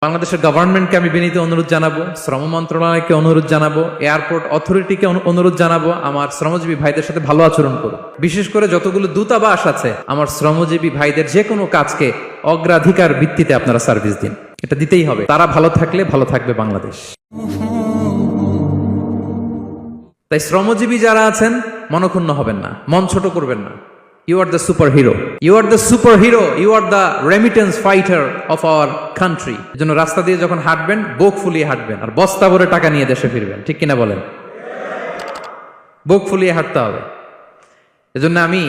বাংলাদেশের গভর্নমেন্টকে আমি বিনীত অনুরোধ জানাবো, শ্রম মন্ত্রণালয়কে অনুরোধ জানাবো, এয়ারপোর্ট অথরিটিকে অনুরোধ জানাবো, আমার শ্রমজীবী ভাইদের সাথে ভালো আচরণ করুন। বিশেষ করে যতগুলো দূতাবাস আছে, আমার শ্রমজীবী ভাইদের যে কোনো কাজকে অগ্রাধিকার ভিত্তিতে আপনারা সার্ভিস দিন। এটা দিতেই হবে। তারা ভালো থাকলে ভালো থাকবে বাংলাদেশ। তাই শ্রমজীবী যারা আছেন মনক্ষুণ্ণ হবেন না, মন ছোট করবেন না। You are the superhero. You are the superhero. You are the remittance fighter of our country. এজন্য রাস্তা দিয়ে যখন হাঁটবেন, বুক ফুলিয়ে হাঁটবেন, আর বস্তা ভরে টাকা নিয়ে দেশে ফিরবেন। ঠিক কিনা বলেন? বুক ফুলিয়ে হাঁটতে হবে। এজন্য আমি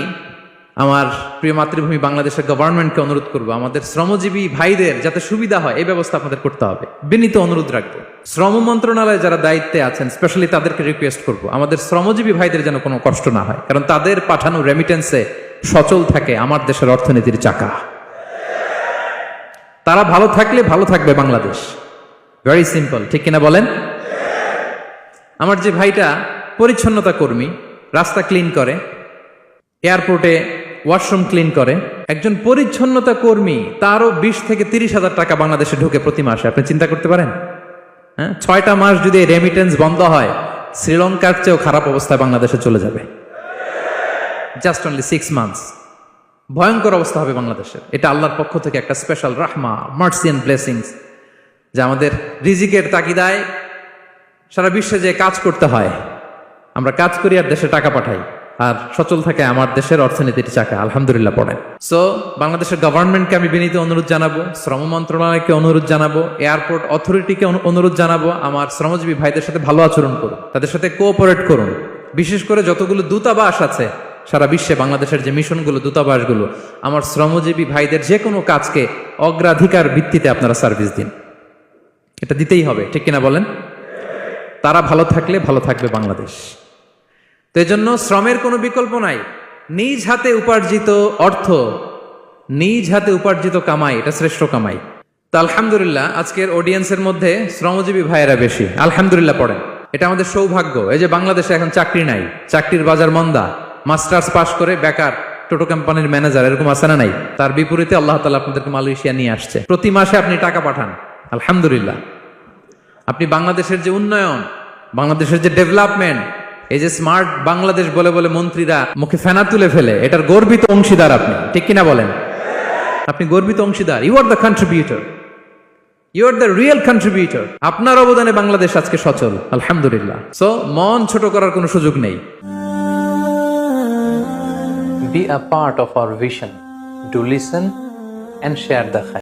আমার প্রিয় মাতৃভূমি বাংলাদেশের গভর্নমেন্টকে অনুরোধ করব, আমাদের শ্রমজীবী ভাইদের যাতে সুবিধা হয় এই ব্যবস্থা আপনাদের করতে হবে। বিনীত অনুরোধ রাখবো। শ্রম মন্ত্রণালয়ে যারা দায়িত্বে আছেন, স্পেশালি তাদেরকে রিকোয়েস্ট করব, আমাদের শ্রমজীবী ভাইদের যেন কোনো কষ্ট না হয়, কারণ তাদের পাঠানো রেমিটেন্সে সচল থাকে আমার দেশের অর্থনীতির চাকা। তারা ভালো থাকলে ভালো থাকবে বাংলাদেশ। Very simple. ঠিক কিনা বলেন? আমার যে ভাইটা পরিচ্ছন্নতা কর্মী, রাস্তা ক্লিন করে, এয়ারপোর্টে ওয়াশরুম ক্লিন করে, একজন পরিচ্ছন্নতা কর্মী, তারও 20 থেকে 30 হাজার টাকা বাংলাদেশে ঢোকে প্রতি মাসে। আপনি চিন্তা করতে পারেন? হ্যাঁ, 6টা মাস যদি রেমিটেন্স বন্ধ হয়, শ্রীলঙ্কার চেয়েও খারাপ অবস্থায় বাংলাদেশে চলে যাবে। Just only 6 months. ভয়ঙ্কর অবস্থা হবে বাংলাদেশের। এটা আল্লাহর পক্ষ থেকে একটা স্পেশাল রাহমা, মার্সি এন্ড ব্লেসিংস, যে আমাদের রিজিকের তাগিদায় সারা বিশ্বে যে কাজ করতে হয়, আমরা কাজ করি আর দেশে টাকা পাঠাই, আর সচল থাকে আমার দেশের অর্থনীতির চাকা। আলহামদুলিল্লাহ পড়েন। সো বাংলাদেশের গভর্নমেন্টকে আমি বিনীত অনুরোধ জানাবো, শ্রম মন্ত্রণালয়কে অনুরোধ জানাবো, এয়ারপোর্ট অথরিটিকে অনুরোধ জানাবো, আমার শ্রমজীবী ভাইদের সাথে ভালো আচরণ করুন, তাদের সাথে কোঅপারেট করুন। বিশেষ করে যতগুলো দূতাবাস আছে সারা বিশ্বে, বাংলাদেশের যে মিশনগুলো, দূতাবাসগুলো, আমার শ্রমজীবী ভাইদের যে কোনো কাজকে অগ্রাধিকার ভিত্তিতে আপনারা সার্ভিস দিন। এটা দিতেই হবে। ঠিক কিনা বলেন? তারা ভালো থাকলে ভালো থাকবে বাংলাদেশ। তো এই জন্য শ্রমের কোনো বিকল্প নাই। নিজ হাতে উপার্জিত অর্থ, নিজ হাতে উপার্জিত কামাই, এটা শ্রেষ্ঠ কামাই। তো আলহামদুলিল্লাহ আজকের অডিয়েন্সের মধ্যে শ্রমজীবী ভাইয়েরা বেশি। আলহামদুলিল্লাহ পড়েন। এটা আমাদের সৌভাগ্য। এই যে বাংলাদেশে এখন চাকরি নাই, চাকরির বাজার মন্দা, মাস্টার্স পাস করে বেকার টোটো কোম্পানির ম্যানেজার, এরকম আছে না নাই? তার বিপরীতে আল্লাহ তাআলা আপনাদেরকে মালয়েশিয়া নিয়ে আসছে। প্রতি মাসে আপনি টাকা পাঠান, আলহামদুলিল্লাহ। আপনি বাংলাদেশের যে উন্নয়ন, বাংলাদেশের যে ডেভেলপমেন্ট, এই যে স্মার্ট বাংলাদেশ বলে বলে মন্ত্রীরা মুখে ফেনা তুলে ফেলে, এটার গর্বিত অংশীদার আপনি। ঠিক কিনা বলেন? আপনি গর্বিত অংশীদার। You are the contributor, you are the real contributor. আপনার অবদানে বাংলাদেশ আজকে সচল, আলহামদুলিল্লাহ। সো মন ছোট করার কোনো সুযোগ নেই। Be a part of our vision. Do listen and share the khair.